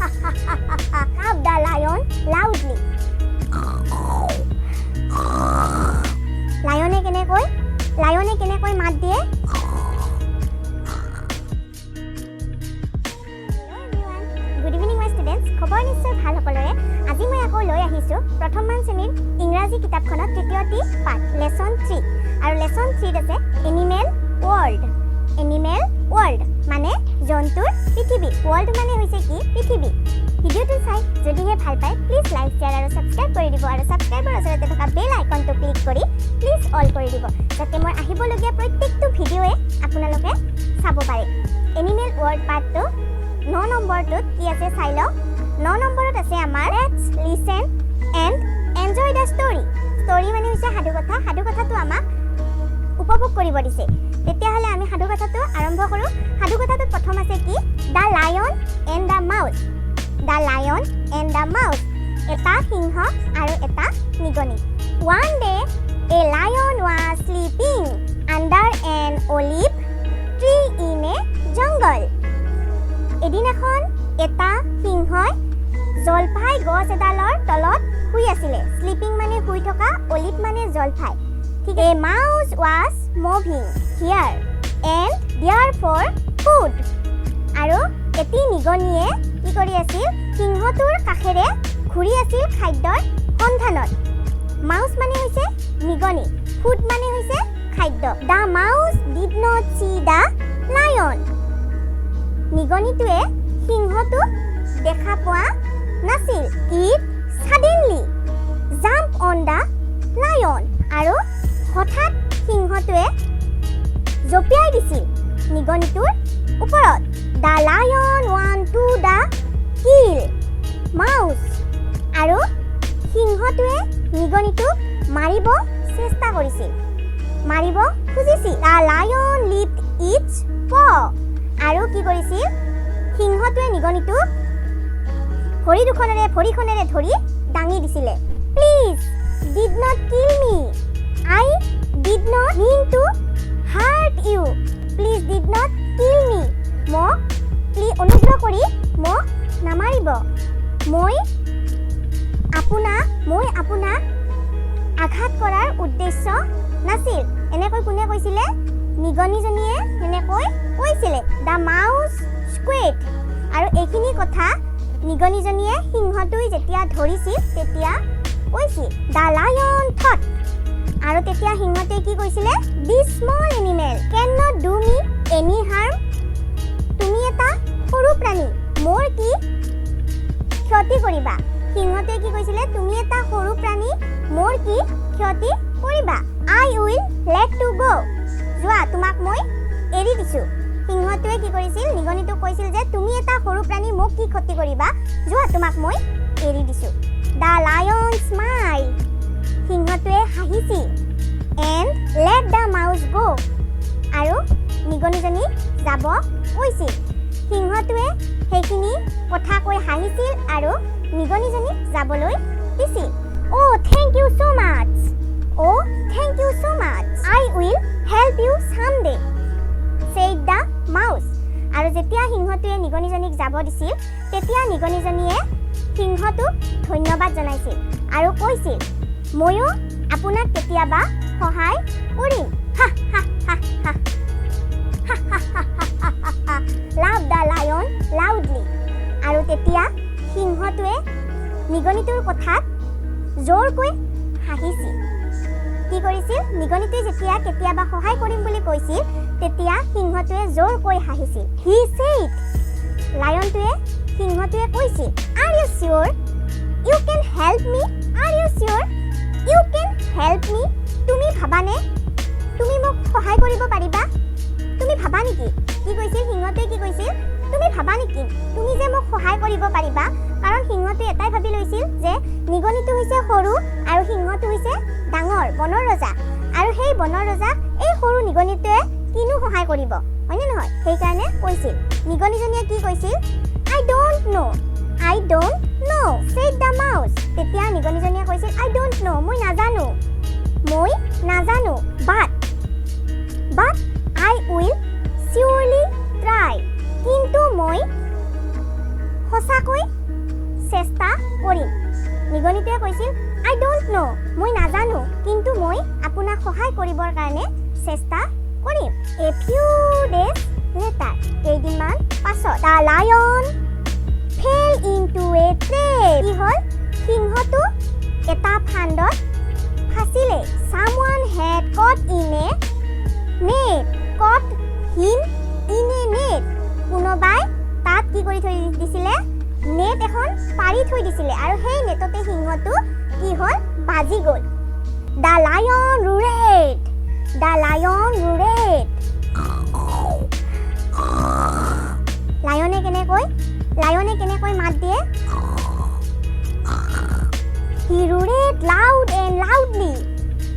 Laughed the lion loudly. Lion কেনেকৈ মাত দিয়ে? Good evening my students. খবৰ নিশ্চয় ভাল সকলোৰে। আজি মই আকৌ লৈ আহিছো প্ৰথম মান শ্ৰেণীৰ ইংৰাজী কিতাপখনৰ তৃতীয়টি পাঠ Lesson-3 আৰু Lesson-3 আছে Animal World. Animal World মানে জন্তুৰ পৃথিৱী। World মানে হৈছে কি? পৃথিৱী। ভিডিওটো চাই যদিহে ভাল পায় প্লিজ লাইক শেয়াৰ আৰু সাবস্ক্ৰাইব কৰি দিব আৰু সাবস্ক্ৰাইবৰ ওচৰতে থকা বেল আইকনটো ক্লিক কৰি প্লিজ অল কৰি দিব যাতে মই আহিবলগীয়া প্ৰত্যেকটো ভিডিওৱে আপোনালোকে চাব পাৰে। Animal World পাঠটো 9 নম্বৰটোত কি আছে চাই লওক। 9 নম্বৰত আছে আমাৰ Let's listen and enjoy the story. Story মানে হৈছে সাধু কথা। সাধু কথাটো আমাক উপভোগ কৰিব দিছে। তেতিয়াহলে আমি সাধু কথাটো আৰম্ভ কৰো। সাধু কথাটোত প্ৰথম আছে কি? The Lion and the Mouse. The Lion and the Mouse. এটা সিংহ আৰু এটা নিগনি। One day a lion was sleeping under an olive tree in a jungle. এদিন এখন এটা সিংহই জলফাই গছ এডালৰ তলত শুই আছিল। স্লিপিং মানে শুই থকা, অলিভ মানে জলফাই। ঠিক আছে। A mouse was moving here and there for food. আৰু এটি নিগনিয়ে কি কৰি আছিল? সিংহটোৰ কাষেৰে ঘূৰি আছিল খাদ্যৰ সন্ধানত। মাউস মানে হৈছে নিগনি, ফুড মানে হৈছে খাদ্য। The mouse did not see the lion. নিগনিটোৱে সিংহটো দেখা পোৱা নাছিল। It suddenly jumped on the lion. আৰু হঠাৎ সিংহটোৱে জঁপিয়াই দিছিল নিগনিটোৰ ওপৰত। The lion want to the kill mouse. আৰু সিংহটোৱে নিগনিটোক মাৰিব চেষ্টা কৰিছিল, মাৰিব খুজিছিল। The lion licked its paw. আৰু কি কৰিছিল? সিংহটোৱে নিগনিটোক ভৰিখনেৰে ধৰি দাঙি দিছিলে। Please did not kill me. I did not mean to hurt you. Please did not kill me. মোক অনুগ্ৰহ কৰি মোক নামাৰিব। মই আপোনাক আঘাত কৰাৰ উদ্দেশ্য নাছিল। এনেকৈ কোনে কৈছিলে? নিগনিজনীয়ে এনেকৈ কৈছিলে। The mouse squeaked. আৰু এইখিনি কথা নিগনিজনীয়ে সিংহটোই যেতিয়া ধৰিছিল তেতিয়া কৈছিল। The lion thought. আৰু তেতিয়া সিংহটোৱে কি কৈছিলে? This small animal cannot do me any harm. তুমি এটা সৰু প্ৰাণী, মোৰ কি ক্ষতি কৰিবা? সিংহটোৱে কি কৈছিলে? তুমি এটা সৰু প্ৰাণী, মোৰ কি ক্ষতি কৰিবা? I will let you go. যোৱা, তোমাক মই এৰি দিছো। সিংহটোৱে কি কৰিছিল? নিগনিটোক কৈছিল যে তুমি এটা সৰু প্ৰাণী, মোক কি ক্ষতি কৰিবা? যোৱা, তোমাক মই এৰি দিছো। The lion smiled. সিংহটোৱে হাঁহিছিল and let the mouse go. আৰু নিগনিজনী যাব কৈছিল। সিংহটোৱে সেইখিনি কথা কৈ হাঁহিছিল আৰু নিগনিজনীক যাবলৈ দিছিল। Oh, thank you so much. Oh, thank you so much. I will help you someday, said the mouse. আৰু যেতিয়া সিংহটোৱে নিগনিজনীক যাব দিছিল তেতিয়া নিগনিজনীয়ে সিংহটোক ধন্যবাদ জনাইছিল আৰু কৈছিল ময়ো আপোনাক কেতিয়াবা সহায় কৰিম। Laughed the lion loudly. আৰু তেতিয়া সিংহটোৱে নিগনিটোৰ কথাত জোৰকৈ হাঁহিছিল। কি কৰিছিল? নিগনিটোৱে যেতিয়া কেতিয়াবা সহায় কৰিম বুলি কৈছিল তেতিয়া সিংহটোৱে জোৰকৈ হাঁহিছিল। He said. সিংহটোৱে কৈছিল Are you sure you can help me? Are you sure you can help me? তুমি ভাবানে তুমি মোক সহায় কৰিব পাৰিবা? তুমি ভাবা নেকি? কি কৈছিল সিংহটোৱে? কি কৈছিল? তুমি ভাবা নেকি তুমি যে মোক সহায় কৰিব পাৰিবা? কাৰণ সিংহটোৱে এটাই ভাবি লৈছিল যে নিগনিটো হৈছে সৰু আৰু সিংহটো হৈছে ডাঙৰ বনৰ ৰজা, আৰু সেই বনৰ ৰজাক এই সৰু নিগনিটোৱে কিনো সহায় কৰিব, হয়নে নহয়? সেইকাৰণে কৈছিল। নিগনিজনীয়ে কি কৈছিল? I don't know. I don't know, said the mouse. তেতিয়া নিগনিজনীয়ে কৈছিল I don't know. মই নাজানো। But I will surely try. কিন্তু মই সঁচাকৈ চেষ্টা কৰিম নিগনিটোৱে কৈছিল I don't know মই নাজানো কিন্তু মই আপোনাক সহায় কৰিবৰ কাৰণে চেষ্টা কৰিম A few days later কেইদিনমান পাছত The lion fell into a trap কি হ'ল সিংহটো এটা ফান্দত ফাঁচিলে Someone had caught in a net caught him in a net কোনোবাই তাত কি কৰি থৈ দিছিলে নেট এখন পাৰি থৈ দিছিলে আৰু সেই নেটতে সিংহটো কি হ'ল বাজি গ'ল The lion roared The lion roared লায়নে কেনেকৈ মাত দিয়ে He roared loud and loudly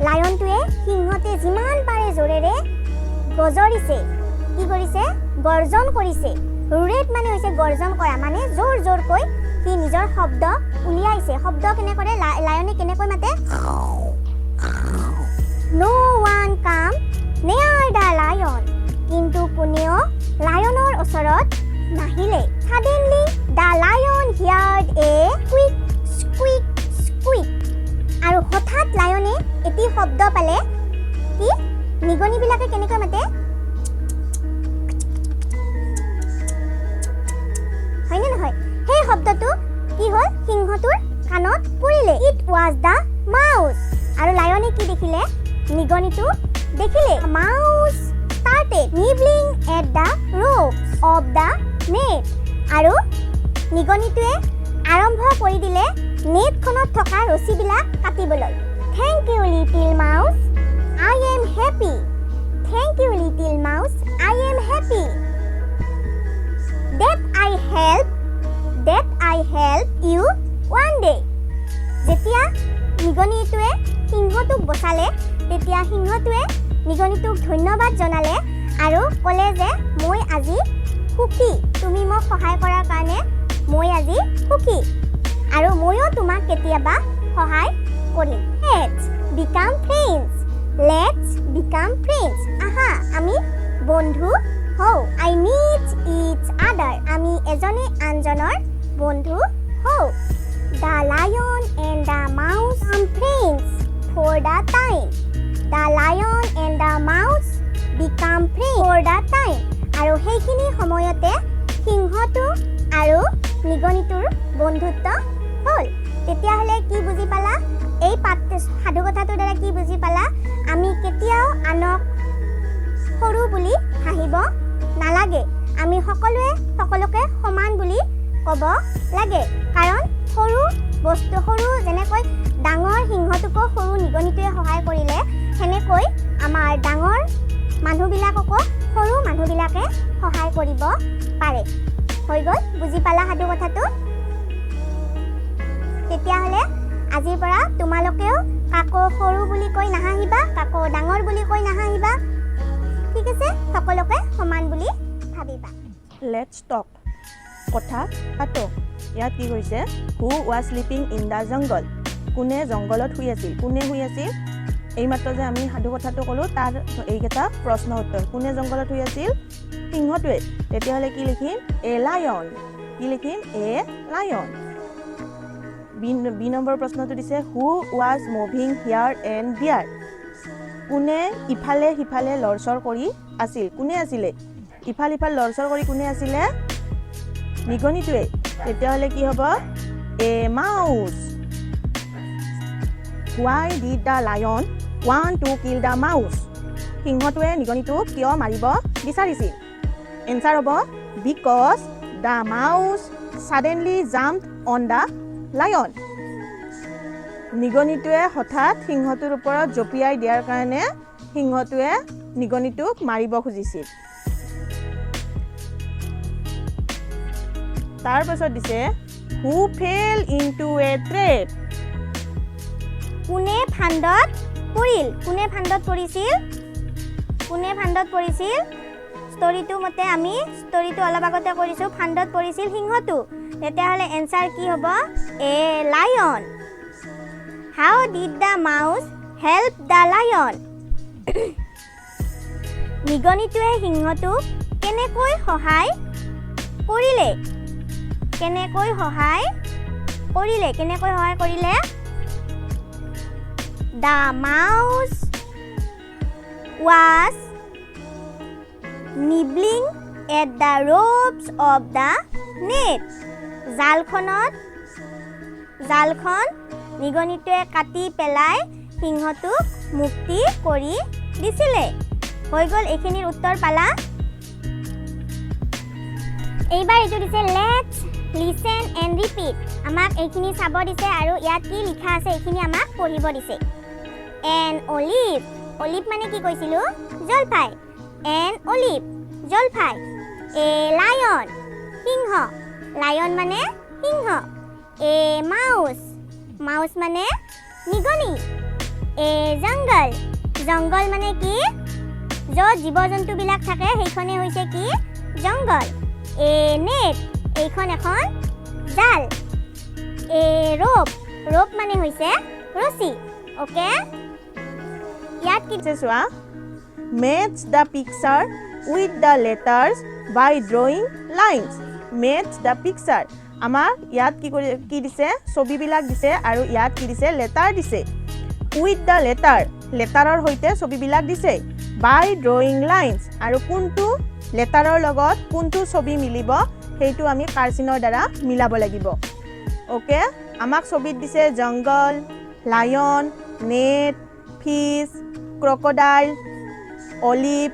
লায়নটোৱে সিংহতে যিমান পাৰে জোৰেৰে গজৰিছে কি কৰিছে গৰ্জন কৰিছে roared মানে হৈছে গৰ্জন কৰা মানে জোৰ জোৰকৈ সি নিজৰ শব্দ উলিয়াইছে শব্দ কেনেকৈ লায়নে কেনেকৈ মাতে No one come near the lion কিন্তু কোনেও লায়নৰ ওচৰত নাহিলে Suddenly the lion heard a squeak squeak squeak আৰু হঠাৎ লায়নে এটি শব্দ পালে কি নিগনিবিলাকে কেনেকৈ মাতে হয়নে নহয় সেই শব্দটো কি হ'ল সিংহটোৰ কাণত পৰিলে It was the mouse আৰু লায়নে কি দেখিলে নিগনিটো দেখিলে Mouse started nibbling at the ropes of the net আৰু নিগনিটোৱে আৰম্ভ কৰি দিলে নেটখনত থকা ৰছীবিলাক কাটিবলৈ Thank you little mouse I am happy Thank you little mouse I am happy That I help you one day যেতিয়া নিগনিটোৱে সিংহটোক বচালে তেতিয়া সিংহটোৱে নিগনিটোক ধন্যবাদ জনালে আৰু ক'লে যে মই আজি সুখী তুমি মোক সহায় কৰাৰ কাৰণে মই আজি সুখী আৰু ময়ো তোমাক কেতিয়াবা সহায় কৰিম Let's become friends আহা আমি বন্ধু হও I meet each other আমি এজনে আনজনৰ বন্ধু হও The lion and the mouse become friends for the time The lion and the mouse become friends for the time আৰু সেইখিনি সময়তে সিংহটো আৰু নিগনিটোৰ বন্ধুত্ব হ'ল তেতিয়াহ'লে কি বুজি পালা এই সাধু কথাটোৰ দ্বাৰা কি বুজি পালা আমি কেতিয়াও আনক সৰু বুলি হাঁহিব নালাগে আমি সকলোকে সমান বুলি ক'ব লাগে কাৰণ সৰু যেনেকৈ ডাঙৰ সিংহটোকো সৰু নিগনিটোৱে সহায় কৰিলে সেনেকৈ আমাৰ ডাঙৰ মানুহবিলাককো সৰু মানুহবিলাকে সহায় কৰিব পাৰে হৈ গ'ল বুজি পালা সাধু কথাটো তেতিয়াহ'লে আজিৰ পৰা তোমালোকেও কাকো সৰু বুলি কৈ নাহাঁহিবা কাকো ডাঙৰ বুলি কৈ নাহাঁহিবা ঠিক আছে সকলোকে সমান বুলি ভাবিবা Let's talk কথা পাতো ইয়াত কি হৈছে Who was sleeping in the jungle কোনে জংগলত শুই আছিল এইমাত্ৰ যে আমি সাধু কথাটো ক'লো তাৰ এইকেইটা প্ৰশ্ন উত্তৰ কোনে জংগলত শুই আছিল সিংহটোৱে তেতিয়াহ'লে কি লিখিম A lion কি লিখিম A lion বি নম্বৰ প্ৰশ্নটো দিছে Who was moving here and there কোনে ইফালে সিফালে লৰচৰ কৰি আছিল কোনে আছিলে ইফাল লৰচৰ কৰি কোনে আছিলে নিগনিটোৱে তেতিয়াহ'লে কি হ'ব A mouse Why did the lion want to kill the mouse সিংহটোৱে নিগনিটোক কিয় মাৰিব বিচাৰিছিল এনসাৰ হ'ব Because the mouse suddenly jumped on the lion নিগনিটোৱে হঠাৎ সিংহটোৰ ওপৰত জঁপিয়াই দিয়াৰ কাৰণে সিংহটোৱে নিগনিটোক মাৰিব খুজিছিল তাৰ পাছত দিছে Who fell into a trap কোনে ফান্দত পৰিছিল ষ্টৰীটো মতে আমি ষ্টৰীটো অলপ আগতে কৰিছো ফান্দত পৰিছিল সিংহটো তেতিয়াহ'লে এনসাৰ কি হ'ব A lion How did the mouse help the lion নিগনিটোৱে সিংহটোক কেনেকৈ সহায় কৰিলে কেনেকৈ সহায় কৰিলে The mouse was nibbling at the ropes of the net. জালখন নিগনিটোৱে কাটি পেলাই সিংহটোক মুক্তি কৰি দিছিলে হৈ গ'ল এইখিনিৰ উত্তৰ পালা এইবাৰ এইটো দিছে লেটস লিসেন এণ্ড ৰিপিট আমাক এইখিনি চাব দিছে আৰু ইয়াত কি লিখা আছে এইখিনি আমাক পঢ়িব দিছে এন অলিভ মানে কি কৈছিলো জলফাই এন অলিভ জলফাই এ লায়ন মানে সিংহ এ মাউস মানে নিগনি এ জংগল মানে কি য'ত জীৱ-জন্তু বিলাক থাকে সেইখনে হৈছে কি জংগল এ নেট এইখন এখন জাল এ ৰোপ মানে হৈছে ৰছী ওকে ইয়াত কি চোৱা match the picture with the letters by drawing lines match the picture আমাৰ ইয়াত কি দিছে ছবিবিলাক দিছে আৰু ইয়াত কি দিছে লেটাৰ দিছে with the লেটাৰৰ সৈতে ছবিবিলাক দিছে by drawing lines আৰু কোনটো লেটাৰৰ লগত কোনটো ছবি মিলিব সেইটো আমি কাৰ্চিনৰ দ্বাৰা মিলাব লাগিব ওকে আমাক ছবিত দিছে jungle lion net fish crocodile olive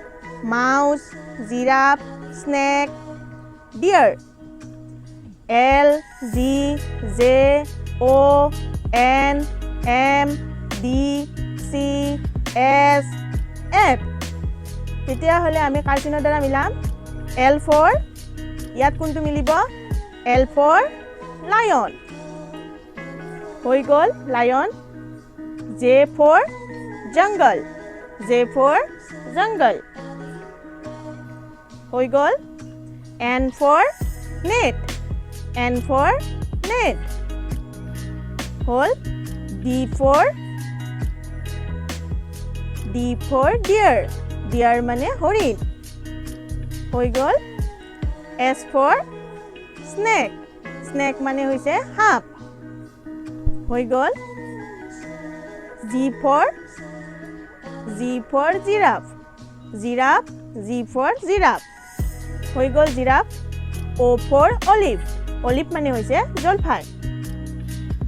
mouse giraffe snake deer L G J O N M D C S F তেতিয়া হলে আমি কাৰ্চিনৰ দ্বাৰা মিলাম L for ইয়াত কোনটো মিলিব L for lion হৈ গ'ল lion J for jungle হৈ গ'ল N for net হ'ল D for deer মানে হৰিণ হৈ গ'ল S for snake মানে হৈছে সাপ হৈ গ'ল G for giraffe হৈ গ'ল giraffe O for olive মানে হৈছে জলফাই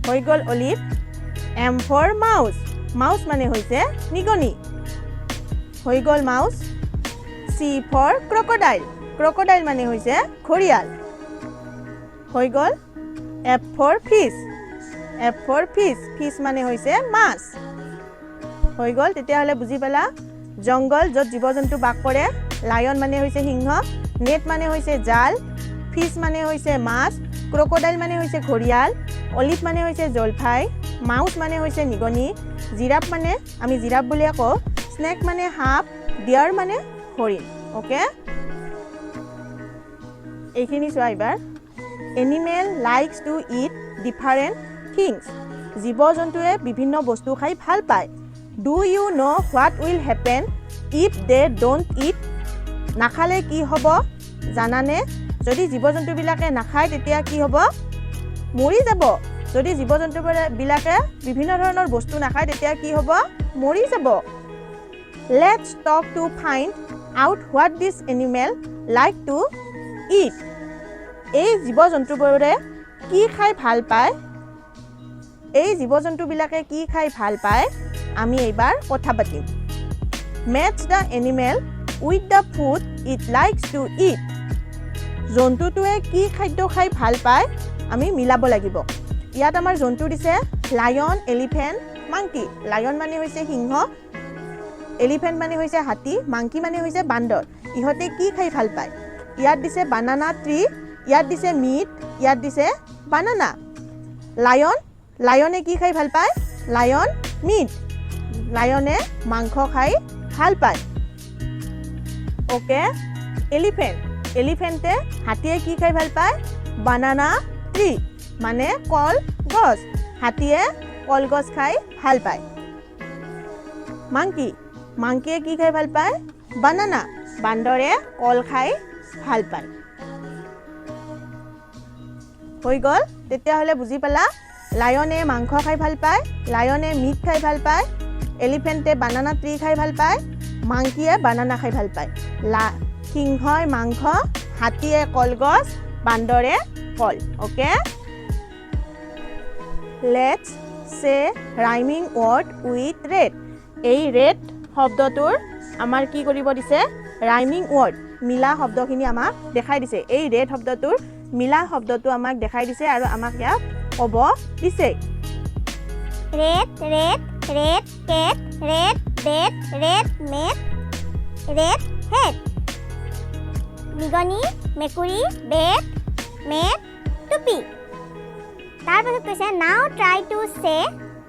হৈ গ'ল olive M for mouse মানে হৈছে নিগনি হৈ গ'ল mouse C for crocodile মানে হৈছে ঘৰিয়াল হৈ গ'ল F for fish মানে হৈছে মাছ হৈ গ'ল তেতিয়া হলে বুজি পালা জংগল য'ত জীৱ-জন্তু বাস কৰে লায়ন মানে হৈছে সিংহ নেট মানে হৈছে জাল ফিশ মানে হৈছে মাছ ক্ৰকডাইল মানে হৈছে ঘৰিয়াল অলিভ মানে হৈছে জলফাই মাউস মানে হৈছে নিগনি জিৰাফ মানে আমি জিৰাফ বুলিয়ে কওঁ স্নেক মানে সাপ ডিয়াৰ মানে হৰিণ ওকে এইখিনি চোৱা এবাৰ animal likes to eat different things জীৱ-জন্তুৱে বিভিন্ন বস্তু খাই ভাল পায় do you know what will happen if they don't eat নাখালে কি হ'ব জানানে যদি জীৱ-জন্তুবিলাকে নাখায় তেতিয়া কি হ'ব মৰি যাব যদি জীৱ-জন্তুবিলাকে বিভিন্ন ধৰণৰ বস্তু নাখায় তেতিয়া কি হ'ব মৰি যাব let's talk to find out what this animal like to it এই জীৱ-জন্তুবোৰে কি খাই ভাল পায় এই জীৱ-জন্তুবিলাকে কি খাই ভাল পায় আমি এইবাৰ কথা পাতিম match the animal with the food it likes to eat জন্তুটোৱে কি খাদ্য খাই ভাল পায় আমি মিলাব লাগিব ইয়াত আমাৰ জন্তু দিছে লায়ন এলিফেন্ট মাংকি লায়ন মানে হৈছে সিংহ এলিফেন্ট মানে হৈছে হাতী মাংকি মানে হৈছে বান্দৰ ইহঁতে কি খাই ভাল পায় ইয়াত দিছে বানানা ট্ৰি ইয়াত দিছে মিট ইয়াত দিছে বানানা লায়নে কি খাই ভাল পায় লায়ন মিট লায়নে মাংস খাই ভাল পায় ওকে এলিফেন্টে হাতীয়ে কি খাই ভাল পায় বানানা ট্ৰি মানে কল গছ হাতীয়ে কলগছ খাই ভাল পায় মাংকিয়ে কি খাই ভাল পায় বানানা বান্দৰে কল খাই ভাল পায় হৈ গ'ল তেতিয়াহ'লে বুজি পালা লায়নে মাংস খাই ভাল পায় লায়নে মিট খাই ভাল পায় এলিফেণ্টে বানানা ট্ৰি খাই ভাল পায় মাংকিয়ে বানানা খাই ভাল পায় সিংহই মাংস হাতীয়ে কলগছ বান্দৰে ফল অ'কে লেটছ সে ৰাইমিং ৱৰ্ড উইথ ৰেড এই ৰেড শব্দটোৰ আমাৰ কি কৰিব দিছে ৰাইমিং ৱৰ্ড মিলা শব্দখিনি আমাক দেখাই দিছে এই ৰেড শব্দটোৰ মিলা শব্দটো আমাক দেখাই দিছে আৰু আমাক ইয়াক ক'ব দিছে red red red cat red bat red mat red head নিগনি মেকুৰী বেট মেট টুপি তাৰপিছত কৈছে now try to say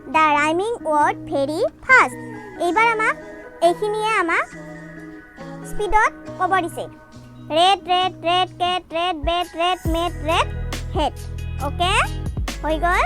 the rhyming word very fast এইবাৰ আমাক এইখিনিয়ে আমাক স্পীডত ক'ব দিছে red red red cat red bat red mat red head okay হৈ গ'ল